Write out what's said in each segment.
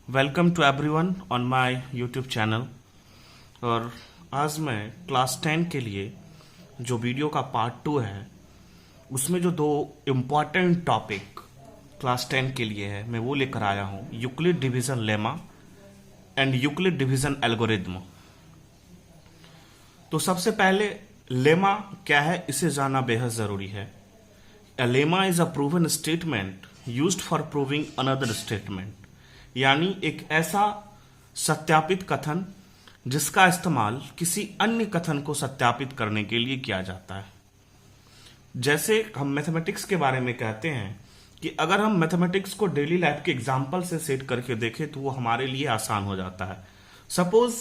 Welcome to everyone on my YouTube channel. और आज मैं क्लास 10 के लिए जो वीडियो का पार्ट 2 है उसमें जो दो इम्पॉर्टेंट टॉपिक क्लास 10 के लिए है मैं वो लेकर आया हूँ, Euclid division lemma and Euclid division algorithm. तो सबसे पहले लेमा क्या है इसे जानना बेहद जरूरी है। A lemma is a proven statement used for proving another statement, यानी एक ऐसा सत्यापित कथन जिसका इस्तेमाल किसी अन्य कथन को सत्यापित करने के लिए किया जाता है। जैसे हम मैथमेटिक्स के बारे में कहते हैं कि अगर हम मैथमेटिक्स को डेली लाइफ के एग्जाम्पल से सेट करके देखें तो वो हमारे लिए आसान हो जाता है। सपोज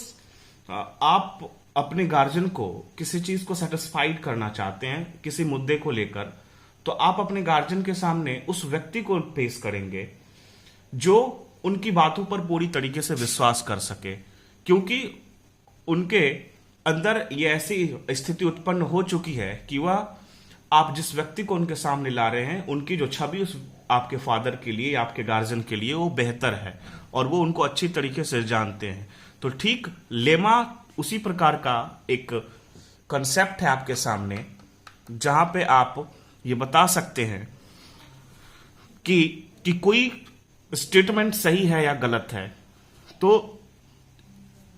आप अपने गार्जियन को किसी चीज को सेटिस्फाइड करना चाहते हैं किसी मुद्दे को लेकर, तो आप अपने गार्जियन के सामने उस व्यक्ति को पेश करेंगे जो उनकी बातों पर पूरी तरीके से विश्वास कर सके, क्योंकि उनके अंदर ये ऐसी स्थिति उत्पन्न हो चुकी है कि वह आप जिस व्यक्ति को उनके सामने ला रहे हैं उनकी जो छवि उस आपके फादर के लिए या आपके गार्जियन के लिए वो बेहतर है और वो उनको अच्छी तरीके से जानते हैं। तो ठीक लेमा उसी प्रकार का एक कंसेप्ट है आपके सामने जहां पे आप ये बता सकते हैं कि कोई स्टेटमेंट सही है या गलत है। तो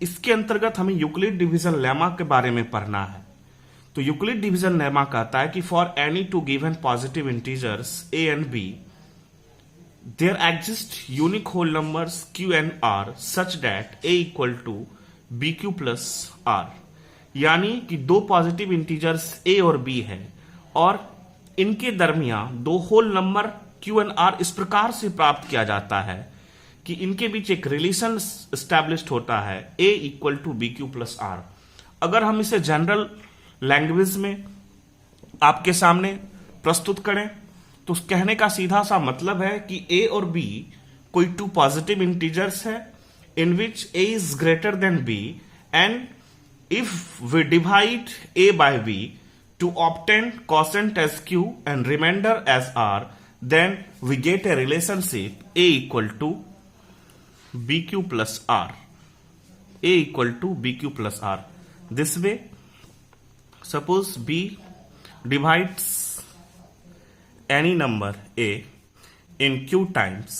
इसके अंतर्गत हमें यूक्लिड डिवीजन लेमा के बारे में पढ़ना है। तो यूक्लिड डिवीजन लेमा कहता है कि for any two given positive integers a and b there exist unique whole numbers q and r such that a equal to b q plus r, यानी कि दो पॉजिटिव इंटीजर्स ए और B है और इनके दरमियान दो whole number q and r इस प्रकार से प्राप्त किया जाता है कि इनके बीच एक रिलेशन एस्टैब्लिश्ड होता है a equal to b q plus r. अगर हम इसे जनरल लैंग्वेज में आपके सामने प्रस्तुत करें तो कहने का सीधा सा मतलब है कि ए और बी कोई टू पॉजिटिव इंटीजर्स है in which a is greater than b, and if we divide a by b to obtain quotient as q and remainder as r, then we get a relationship a equal to bq plus r. A equal to bq plus r. This way, suppose b divides any number a in q times,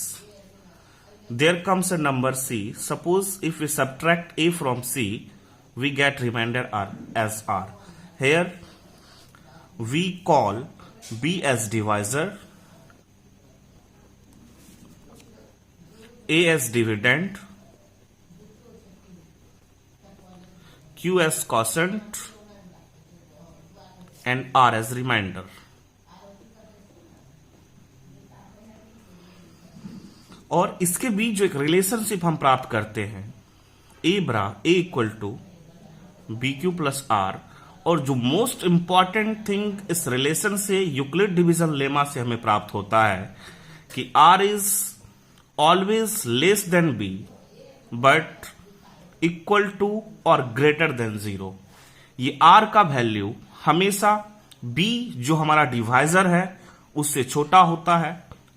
there comes a number c. Suppose if we subtract a from c, we get remainder r as r. Here we call b as divisor, a as dividend, q as quotient and r as remainder. और इसके बीच जो एक relationship हम प्राप्त करते हैं a equal to b q plus r, और जो मोस्ट इंपॉर्टेंट थिंग इस रिलेशन से यूक्लिड डिवीजन लेमा से हमें प्राप्त होता है कि R is always less than B but equal to और ग्रेटर देन 0। ये R का वैल्यू हमेशा B जो हमारा डिवाइजर है उससे छोटा होता है,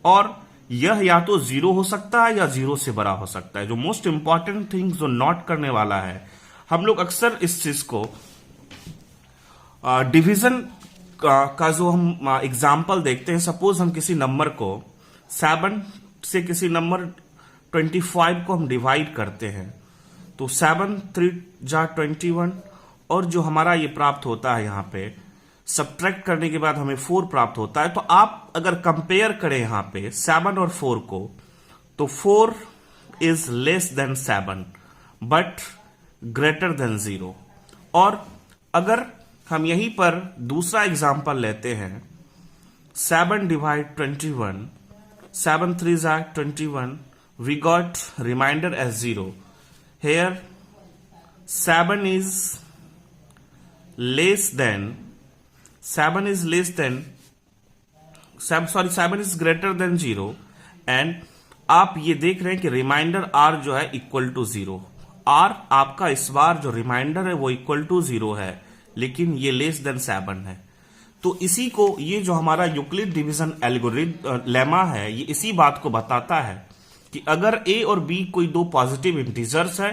और यह या तो 0 हो सकता है या 0 से बड़ा हो सकता है। जो मोस्ट इंपॉर्टेंट थिंग जो नोट करने वाला है, हम लोग अक्सर इस चीज को डिवीजन का जो हम एग्जाम्पल देखते हैं, सपोज हम किसी नंबर को 7 से किसी नंबर 25 को हम डिवाइड करते हैं तो 7 3 जा 21, और जो हमारा ये प्राप्त होता है यहाँ पे सब्ट्रैक्ट करने के बाद हमें 4 प्राप्त होता है। तो आप अगर कंपेयर करें यहाँ पे 7 और 4 को, तो 4 is less than 7 but greater than 0। और अगर हम यहीं पर दूसरा एग्जाम्पल लेते हैं 7 डिवाइड 21, 7 3 जा 21, we got remainder as 0. Here 7 is less than 7 is greater than 0, and आप ये देख रहे हैं कि रिमाइंडर r जो है इक्वल टू 0। r आपका इस बार जो रिमाइंडर है वो इक्वल टू 0 है, लेकिन ये लेस देन 7 है। तो इसी को, ये जो हमारा यूक्लिड डिवीजन एल्गोरिथम लेमा है, ये इसी बात को बताता है कि अगर ए और बी कोई दो पॉजिटिव इंटीजर्स है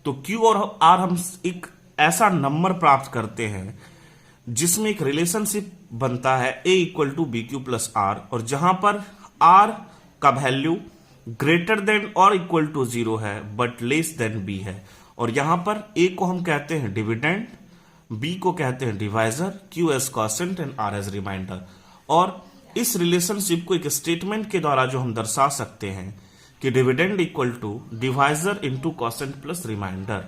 तो क्यू और आर हम एक ऐसा नंबर प्राप्त करते हैं जिसमें एक रिलेशनशिप बनता है a equal to b q plus r, और जहां पर आर का वैल्यू ग्रेटर देन और इक्वल टू 0 है बट लेस देन बी है। और यहां पर ए को हम कहते हैं डिविडेंड, बी को कहते हैं divisor, q as quotient and r as remainder. और इस रिलेशनशिप को एक स्टेटमेंट के द्वारा जो हम दर्शा सकते हैं कि dividend equal to divisor into quotient plus remainder.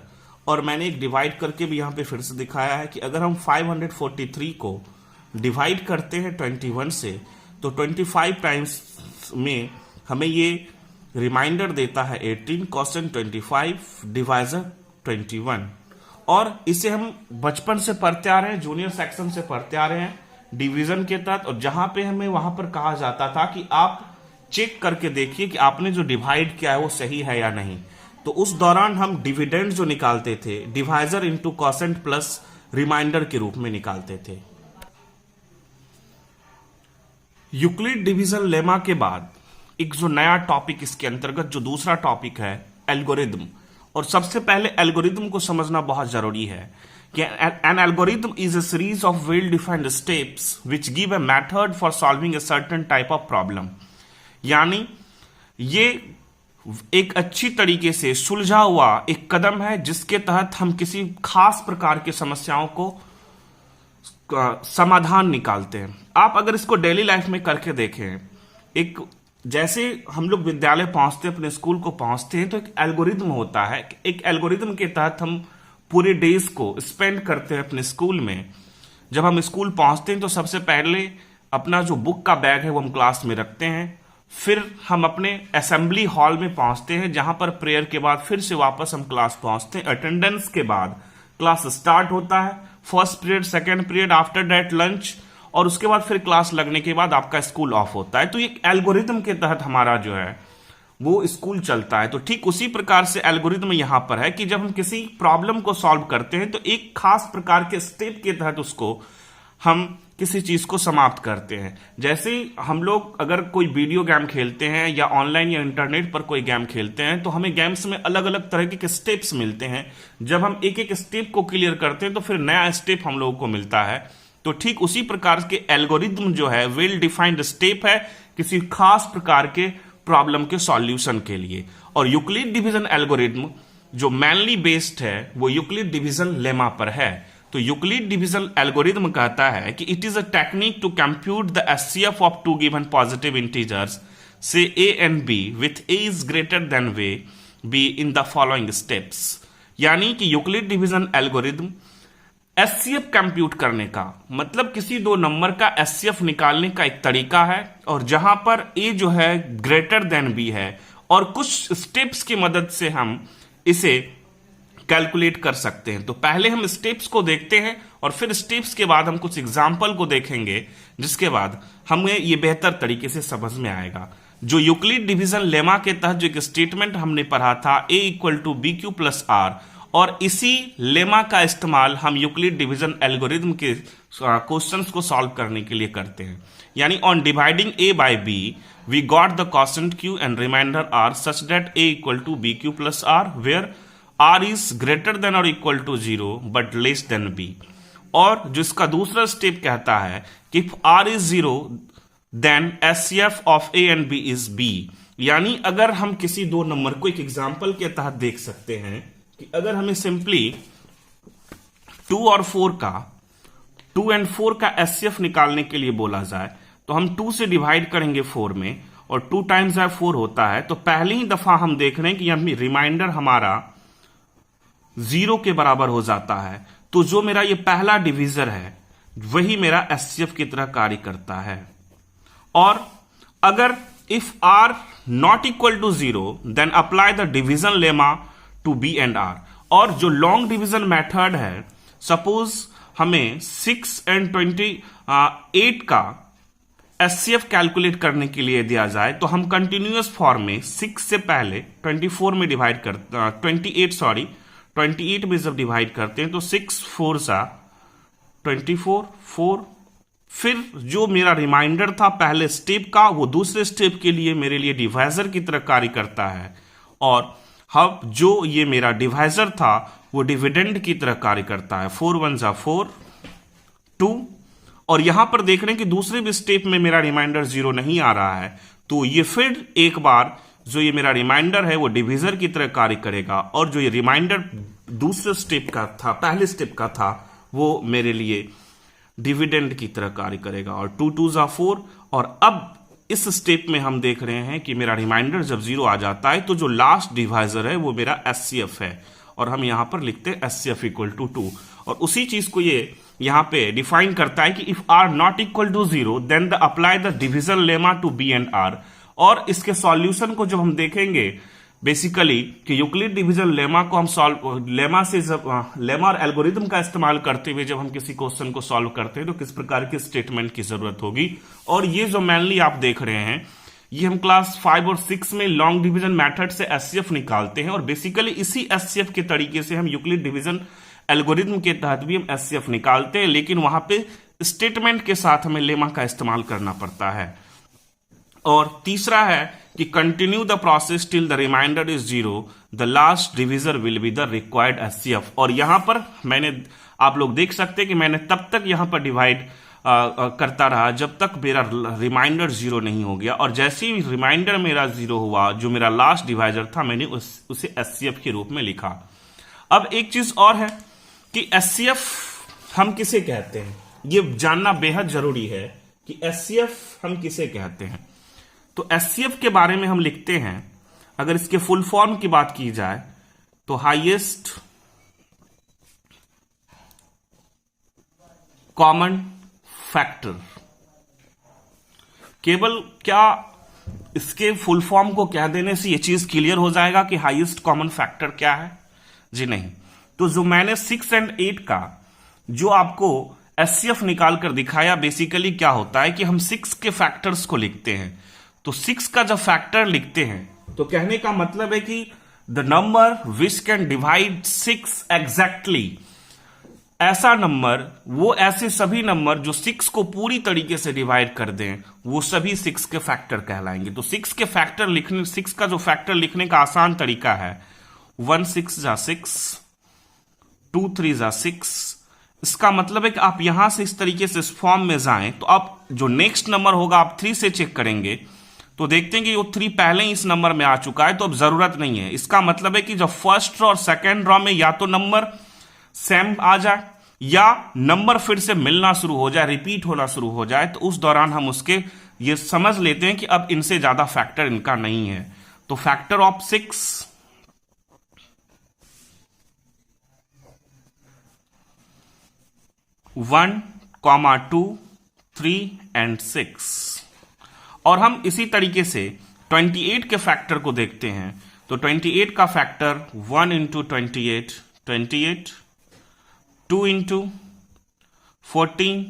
और मैंने एक डिवाइड करके भी यहां पे फिर से दिखाया है कि अगर हम 543 को डिवाइड करते हैं 21 से तो 25 टाइम्स में हमें ये रिमाइंडर देता है 18, कॉसेंट 25, डिवाइजर 21। और इसे हम बचपन से पढ़ते आ रहे हैं, जूनियर सेक्शन से पढ़ते आ रहे हैं डिवीजन के तहत, और जहां पे हमें वहां पर कहा जाता था कि आप चेक करके देखिए कि आपने जो डिवाइड किया है वो सही है या नहीं। तो उस दौरान हम डिविडेंड जो निकालते थे divisor into quotient plus remainder के रूप में निकालते थे। यूक्लिड डिवीजन लेमा के बाद एक जो नया टॉपिक इसके अंतर्गत जो दूसरा टॉपिक है एल्गोरिदम। और सबसे पहले एल्गोरिदम को समझना बहुत जरूरी है कि N algorithm is a series of well defined steps which give a method for solving a certain type of problem. यानी ये एक अच्छी तरीके से सुलझा हुआ एक कदम है जिसके तहत हम किसी खास प्रकार की समस्याओं को समाधान निकालते हैं। आप अगर इसको डेली लाइफ में करके देखें, एक जैसे हम लोग विद्यालय पहुंचते हैं, अपने स्कूल को पहुंचते हैं, तो एक एल्गोरिदम होता है। एक एल्गोरिदम के तहत हम पूरे डेज को स्पेंड करते हैं अपने स्कूल में। जब हम स्कूल पहुंचते हैं तो सबसे पहले अपना जो बुक का बैग है वो हम क्लास में रखते हैं, फिर हम अपने असेंबली हॉल में पहुंचते हैं जहां पर प्रेयर के बाद फिर से वापस हम क्लास पहुंचते हैं। अटेंडेंस के बाद क्लास स्टार्ट होता है, first period, second period, after that lunch, और उसके बाद फिर क्लास लगने के बाद आपका स्कूल ऑफ होता है। तो एक एल्गोरिदम के तहत हमारा जो है वो स्कूल चलता है। तो ठीक उसी प्रकार से एल्गोरिदम यहां पर है कि जब हम किसी प्रॉब्लम को सॉल्व करते हैं तो एक खास प्रकार के स्टेप के तहत उसको हम किसी चीज को समाप्त करते हैं। जैसे हम लोग अगर कोई वीडियो गेम खेलते हैं या ऑनलाइन या इंटरनेट पर कोई गेम खेलते हैं तो हमें गेम्स में अलग अलग तरह के स्टेप्स मिलते हैं। जब हम एक एक स्टेप को क्लियर करते हैं तो फिर नया स्टेप हम लोगों को मिलता है। तो ठीक उसी प्रकार के एल्गोरिदम जो है वेल डिफाइंड स्टेप है किसी खास प्रकार के प्रॉब्लम के सॉल्यूशन के लिए। और यूक्लिड डिवीजन एल्गोरिदम जो मेनली बेस्ड है वो यूक्लिड डिवीजन लेमा पर है। तो यूक्लिड डिवीजन एल्गोरिदम कहता है कि it is a technique to compute the HCF of two given positive integers से a and b with a is greater than way b in the following steps. यानी कि Euclid division algorithm HCF compute करने का मतलब किसी दो number का HCF निकालने का एक तरीका है, और जहां पर ए जो है ग्रेटर देन बी है, और कुछ स्टेप्स की मदद से हम इसे कैलकुलेट कर सकते हैं। तो पहले हम स्टेप्स को देखते हैं और फिर स्टेप्स के बाद हम कुछ एग्जाम्पल को देखेंगे, जिसके बाद हमें ये बेहतर तरीके से समझ में आएगा। जो यूक्लिड डिवीजन लेमा के तहत जो एक स्टेटमेंट हमने पढ़ा था a equal to b q plus r, और इसी लेमा का इस्तेमाल हम यूक्लिड डिवीजन एल्गोरिदम के क्वेश्चंस को सॉल्व करने के लिए करते हैं। यानी on dividing a by b we got the quotient q and remainder r such that a equal to b q plus r where r is greater than और equal to 0 but less than b. और जिसका दूसरा step कहता है कि if r is 0 then HCF of a and b is b. यानी अगर हम किसी दो नंबर को एक एग्जाम्पल के तहत देख सकते हैं कि अगर हमें सिंपली 2 और 4 का 2 एंड 4 का एचसीएफ निकालने के लिए बोला जाए तो हम 2 से डिवाइड करेंगे 4 में, और 2 टाइम्स 4 होता है। तो पहली ही दफा हम देख रहे हैं कि रिमाइंडर हमारा 0 के बराबर हो जाता है। तो जो मेरा ये पहला डिवीजर है वही मेरा एचसीएफ की तरह कार्य करता है। और अगर if r not equal to 0 then apply the division lemma to b and r. और जो लॉन्ग डिवीजन मेथड है, सपोज हमें 6 एंड 28 का एचसीएफ कैलकुलेट करने के लिए दिया जाए तो हम कंटिन्यूअस फॉर्म में 6 से पहले 24 में डिवाइड करते 28 में जब डिवाइड करते हैं तो 6 4 सा 24, 4 फिर जो मेरा रिमाइंडर था पहले स्टेप का, वो दूसरे स्टेप के लिए मेरे लिए डिवाइजर की तरह कार्य करता है, और अब जो ये मेरा डिवाइजर था वो डिविडेंड की तरह कार्य करता है। 4 1 जा 4 2। और यहां पर देख रहे हैं कि दूसरे भी स्टेप में मेरा रिमाइंडर 0 नहीं आ रहा है, तो ये फिर एक बार जो ये मेरा रिमाइंडर है वो डिविजर की तरह कार्य करेगा, और जो ये रिमाइंडर दूसरे स्टेप का था, पहले स्टेप का था, वो मेरे लिए डिविडेंड की तरह कार्य करेगा। और 2 2 जा 4। और अब इस स्टेप में हम देख रहे हैं कि मेरा रिमाइंडर जब 0 आ जाता है तो जो लास्ट डिवाइजर है वो मेरा एचसीएफ है, और हम यहां पर लिखते हैं एचसीएफ इक्वल टू 2। और उसी चीज को ये यहां पे डिफाइन करता है कि if r not equal to 0 then the apply the division lemma to b and r. और इसके सॉल्यूशन को जब हम देखेंगे बेसिकली कि यूक्लिड डिवीजन लेमा को हम सॉल्व, लेमा से जब लेमा और एल्गोरिथम का इस्तेमाल करते हुए जब हम किसी क्वेश्चन को सॉल्व करते हैं तो किस प्रकार के स्टेटमेंट की जरूरत होगी। और ये जो मेनली आप देख रहे हैं ये हम क्लास 5 और 6 में लॉन्ग डिवीजन मेथड से एचसीएफ निकालते हैं, और बेसिकली इसी एचसीएफ के तरीके से हम यूक्लिड डिवीजन एल्गोरिथम के तहत भी हम एचसीएफ निकालते हैं, लेकिन वहां पे स्टेटमेंट के साथ हमें लेमा का इस्तेमाल करना पड़ता है। और तीसरा है कि continue the process till the remainder is 0, the last divisor will be the required HCF. और यहां पर आप लोग देख सकते हैं कि मैंने तब तक यहां पर डिवाइड करता रहा जब तक मेरा रिमाइंडर 0 नहीं हो गया, और जैसे ही रिमाइंडर मेरा 0 हुआ, जो मेरा लास्ट डिवाइजर था, मैंने उसे एचसीएफ के रूप में लिखा। अब एक चीज और है कि एचसीएफ हम किसे कहते हैं, ये जानना बेहद जरूरी है कि एचसीएफ हम किसे कहते हैं। तो एचसीएफ के बारे में हम लिखते हैं, अगर इसके फुल फॉर्म की बात की जाए तो हाईएस्ट कॉमन फैक्टर। केवल क्या इसके फुल फॉर्म को कह देने से यह चीज क्लियर हो जाएगा कि हाईएस्ट कॉमन फैक्टर क्या है? जी नहीं। तो जो मैंने 6 और 8 का जो आपको एचसीएफ निकाल कर दिखाया, बेसिकली क्या होता है कि हम 6 के फैक्टर्स को लिखते हैं। तो 6 का जब फैक्टर लिखते हैं तो कहने का मतलब है कि the number which can divide 6 exactly, ऐसा नंबर, वो ऐसे सभी नंबर जो 6 को पूरी तरीके से डिवाइड कर दें, वो सभी 6 के फैक्टर कहलाएंगे। तो 6 के फैक्टर लिखने, 6 का जो फैक्टर लिखने का आसान तरीका है, 1 6 जा 6, 2 3 जा 6। इसका मतलब है कि आप यहां से इस तरीके से इस फॉर्म में जाएं तो आप जो नेक्स्ट नंबर होगा आप 3 से चेक करेंगे तो देखते हैं कि वो 3 पहले ही इस नंबर में आ चुका है, तो अब जरूरत नहीं है। इसका मतलब है कि जब फर्स्ट रो और सेकेंड रो में या तो नंबर सेम आ जाए या नंबर फिर से मिलना शुरू हो जाए, रिपीट होना शुरू हो जाए, तो उस दौरान हम उसके ये समझ लेते हैं कि अब इनसे ज्यादा फैक्टर इनका नहीं है। तो फैक्टर ऑफ 6 1, 2, 3 एंड 6। और हम इसी तरीके से 28 के फैक्टर को देखते हैं। तो 28 का फैक्टर 1 इंटू 28, 28, 2 इंटू 14,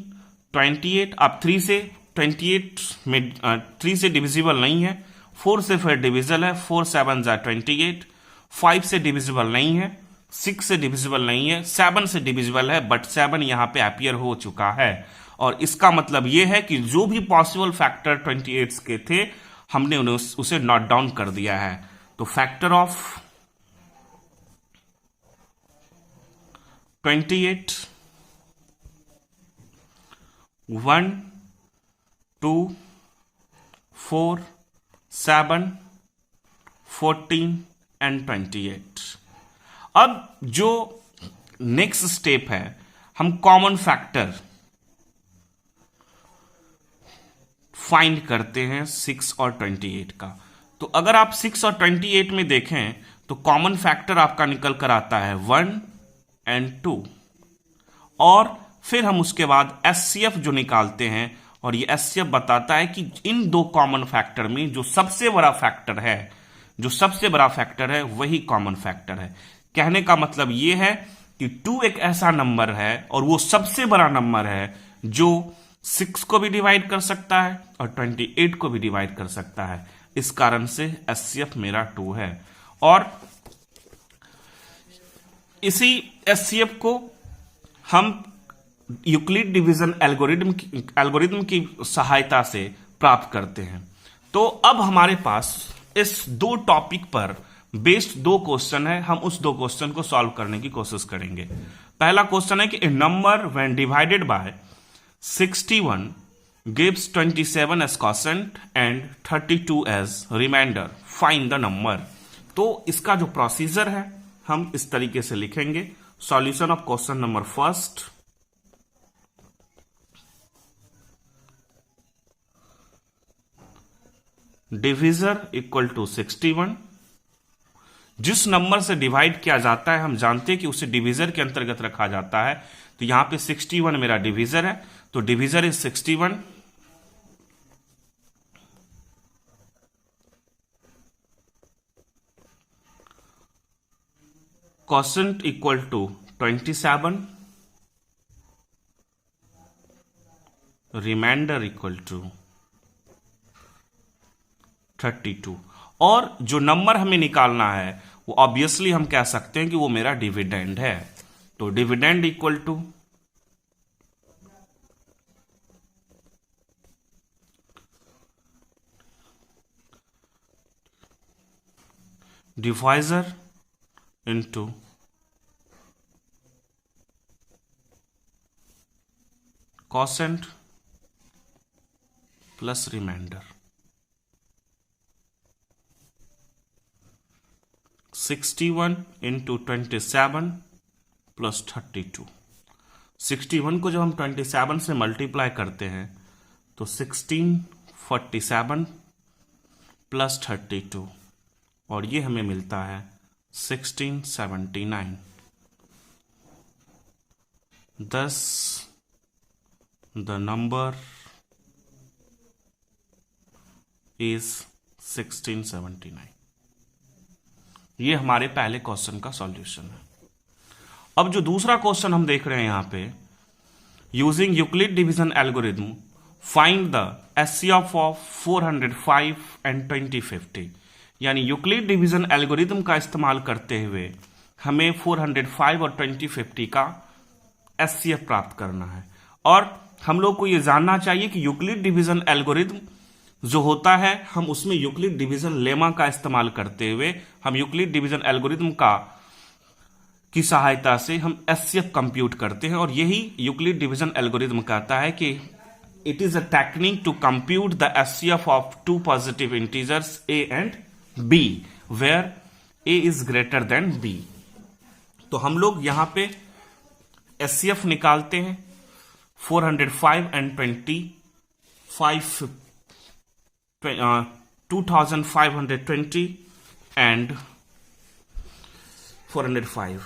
28। अब 3 से 28 में 3 से डिविजिबल नहीं है, 4 से फिर डिविजिबल है, 4 7 जा 28, 5 से डिविजिबल नहीं है, 6 से डिविजिबल नहीं है, 7 से डिविजिबल है, बट 7 यहां पे अपीयर हो चुका है। और इसका मतलब यह है कि जो भी पॉसिबल फैक्टर 28 के थे हमने उसे नोट डाउन कर दिया है। तो फैक्टर ऑफ 28 1, 2, 4, 7, 14 एंड 28। अब जो नेक्स्ट स्टेप है, हम कॉमन फैक्टर फाइंड करते हैं 6 और 28 का। तो अगर आप 6 और 28 में देखें तो कॉमन फैक्टर आपका निकल कर आता है 1 और 2, और फिर हम उसके बाद एचसीएफ जो निकालते हैं, और ये एचसीएफ बताता है कि इन दो कॉमन फैक्टर में जो सबसे बड़ा फैक्टर है, जो सबसे बड़ा फैक्टर है वही कॉमन फैक्टर है। कहने का मतलब ये है कि 2 एक ऐसा नंबर है और वो सबसे बड़ा नंबर है जो 6 को भी डिवाइड कर सकता है और 28 को भी डिवाइड कर सकता है। इस कारण से एचसीएफ मेरा 2 है। और इसी एचसीएफ को हम यूक्लिड डिवीजन एल्गोरिदम की सहायता से प्राप्त करते हैं। तो अब हमारे पास इस दो टॉपिक पर बेस्ड दो क्वेश्चन है, हम उस दो क्वेश्चन को सॉल्व करने की कोशिश करेंगे। पहला क्वेश्चन है कि a number when divided by 61 gives 27 as quotient and 32 as remainder, find the number। तो इसका जो प्रोसीजर है हम इस तरीके से लिखेंगे। Solution of question number first, divisor equal to 61। जिस नंबर से डिवाइड किया जाता है हम जानते हैं कि उसे डिविजर के अंतर्गत रखा जाता है, तो यहां पे 61 मेरा डिविजर है, तो divisor is 61। Quotient equal to 27, remainder equal to 32। और जो नंबर हमें निकालना है वो ऑब्वियसली हम कह सकते हैं कि वो मेरा डिविडेंड है। तो dividend equal to divisor into quotient plus remainder. 61 into 27 plus 32। 61 को जब हम 27 से मल्टीप्लाई करते हैं तो 1647 प्लस 32, और ये हमें मिलता है 1679। Thus the number is 1679। ये हमारे पहले क्वेश्चन का सॉल्यूशन है। अब जो दूसरा क्वेश्चन हम देख रहे हैं यहां पे, using Euclid division algorithm find the HCF of 405 and 2050। यानी यूक्लिड डिवीजन एल्गोरिथम का इस्तेमाल करते हुए हमें 405 और 2050 का एचसीएफ प्राप्त करना है। और हम लोग को यह जानना चाहिए कि यूक्लिड डिवीजन एल्गोरिथम जो होता है, हम उसमें यूक्लिड डिवीजन लेमा का इस्तेमाल करते हुए हम यूक्लिड डिवीजन एल्गोरिथम की सहायता से हम एचसीएफ कंप्यूट करते हैं। और यही यूक्लिड डिवीजन एल्गोरिथम कहता है कि it is a technique to compute the HCF of two positive integers a and b where a is greater than b। तो हम लोग यहां पे एचसीएफ निकालते हैं 405 and 2520 and 405।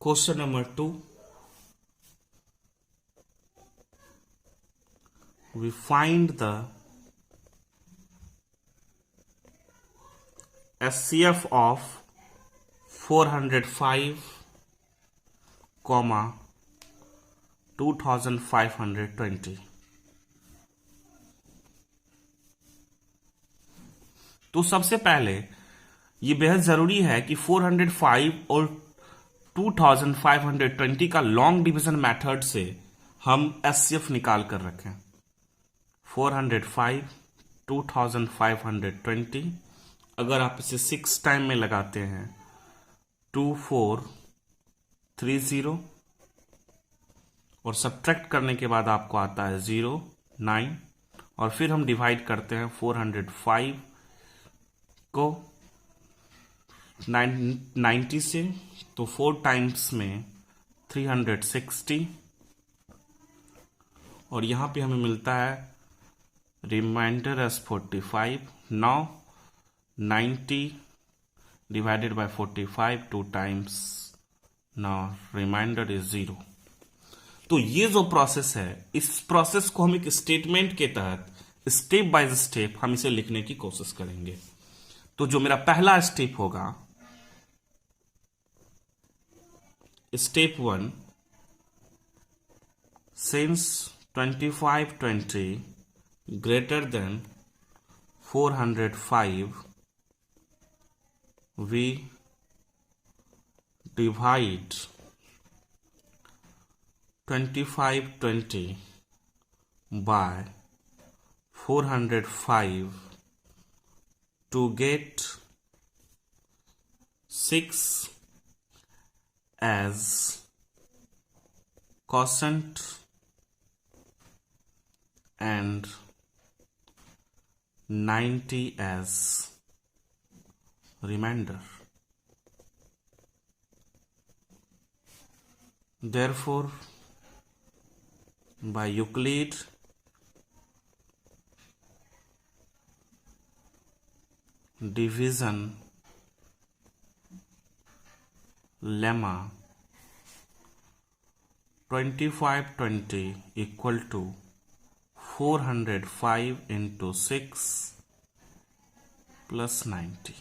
Question number 2, we find the SCF of 405, 2520। तो सबसे पहले ये बेहद जरूरी है कि 405 और 2520 का लॉन्ग डिवीजन मेथड से हम एचसीएफ निकाल कर रखें। 405 2520, अगर आप इसे 6 टाइम में लगाते हैं 2430, और सब्ट्रैक्ट करने के बाद आपको आता है 0 9, और फिर हम डिवाइड करते हैं 405 को 90 से, तो 4 टाइम्स में 360, और यहां पे हमें मिलता है remainder as 45। Now 90 divided by 45 2 times, now remainder is 0। तो ये जो प्रोसेस है, इस प्रोसेस को हम एक स्टेटमेंट के तहत स्टेप बाय स्टेप हम इसे लिखने की कोशिश करेंगे। तो जो मेरा पहला स्टेप होगा, step 1, since 2520 greater than 405 we divide 2520 by 405 to get 6 as quotient and 90 as remainder. Therefore, by Euclid division lemma, 2520 equal to 405 into 6 plus 90.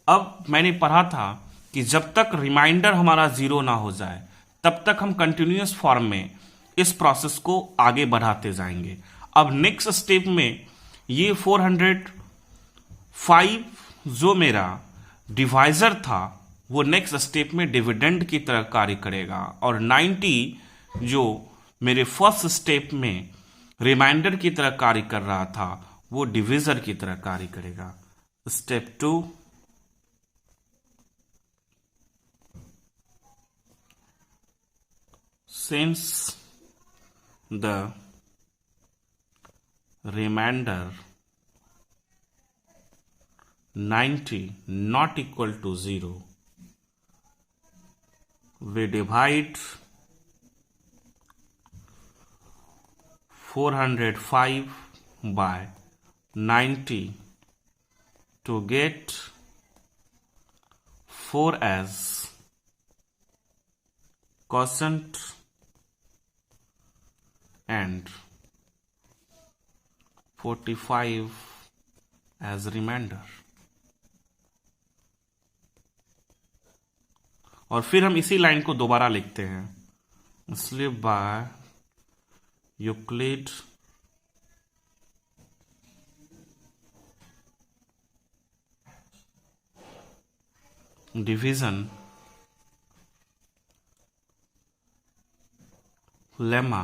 अब मैंने पढ़ा था कि जब तक रिमाइंडर हमारा जीरो ना हो जाए तब तक हम कंटिन्यूअस फॉर्म में इस प्रोसेस को आगे बढ़ाते जाएंगे. अब नेक्स्ट स्टेप में ये 405 जो मेरा डिवाइजर था वो नेक्स्ट स्टेप में डिविडेंड की तरह कार्य करेगा और 90 जो मेरे फर्स्ट स्टेप में रिमाइंडर की तरह कार्य कर रहा था वो डिविजर की तरह कार्य करेगा. Step 2, since the remainder 90 not equal to 0, we divide 405 by 90 to get 4 as quotient and 45 as remainder. और फिर हम इसी लाइन को दोबारा लिखते हैं. इसलिए by Euclid division lemma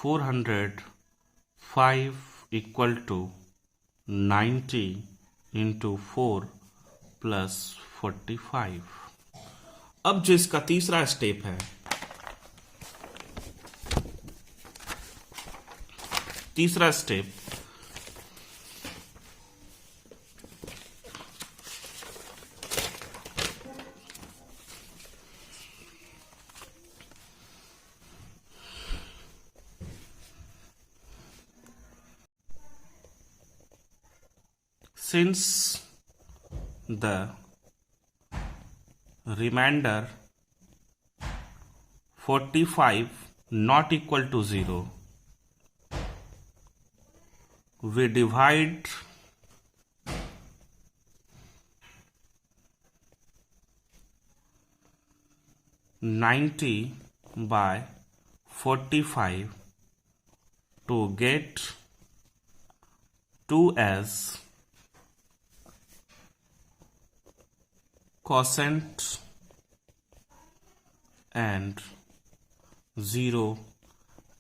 405 equal to 90 into 4 plus 45. अब जो इसका तीसरा स्टेप है, तीसरा step since the remainder 45 not equal to 0, we divide 90 by 45 to get 2 as quotient and 0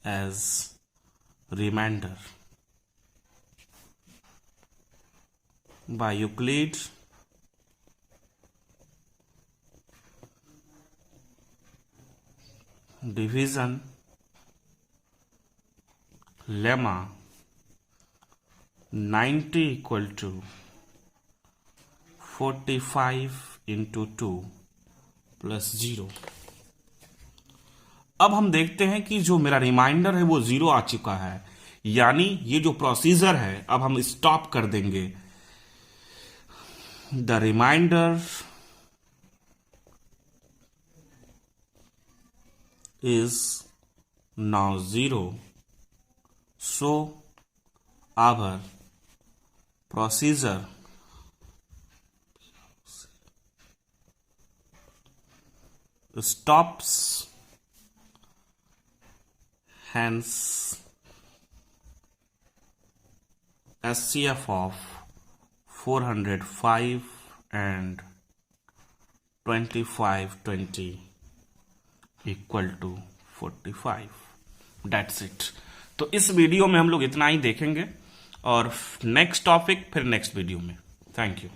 as remainder. By Euclid division lemma 90 equal to 45 into 2 plus 0. अब हम देखते हैं कि जो मेरा रिमाइंडर है वो 0 आ चुका है, यानी ये जो प्रोसीजर है अब हम स्टॉप कर देंगे. The remainder is now 0, so our procedure stops hence SCF of 405 and 2520 equal to 45. That's it. तो इस वीडियो में हम लोग इतना ही देखेंगे और नेक्स्ट टॉपिक फिर नेक्स्ट वीडियो में. Thank you.